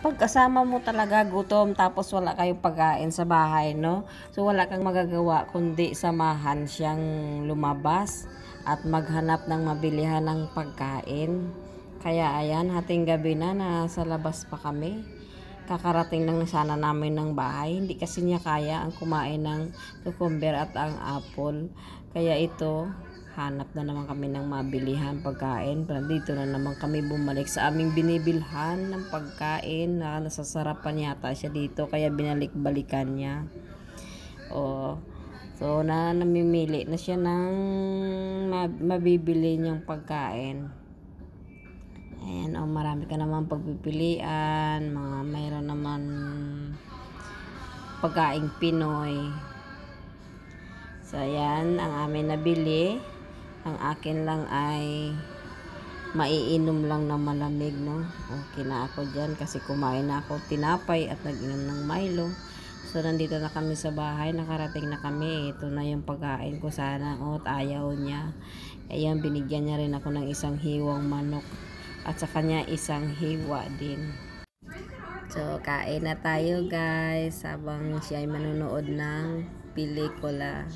pagkasama mo talaga gutom tapos wala kayong pagkain sa bahay, no? So wala kang magagawa kundi samahan siyang lumabas at maghanap ng mabilihan ng pagkain. Kaya ayan, hating gabi na nasa labas pa kami. Kakarating lang sana namin ng bahay. Hindi kasi niya kaya ang kumain ng cucumber at ang apple. Kaya ito, hanap na naman kami ng mabilihan pagkain. Pero dito na naman kami bumalik sa aming binibilhan ng pagkain. Nasasarapan yata siya dito kaya binalik-balikan niya. Oh, so namimili na siya ng mabibili niyang pagkain. Ayan, marami ka naman pagpipilian. Mayroon naman pagkaing Pinoy. So, ayan, ang amin nabili. Ang akin lang ay maiinom lang ng malamig, no? Okay na ako dyan kasi kumain na ako tinapay at nag-inom ng Milo. So, nandito na kami sa bahay. Nakarating na kami. Ito na yung pagkain ko sana. Ayaw niya. Ayan, binigyan niya rin ako ng isang hiwang manok. At sa kanya isang hiwa din. So, kain na tayo guys. Habang siya ay manonood ng pelikula.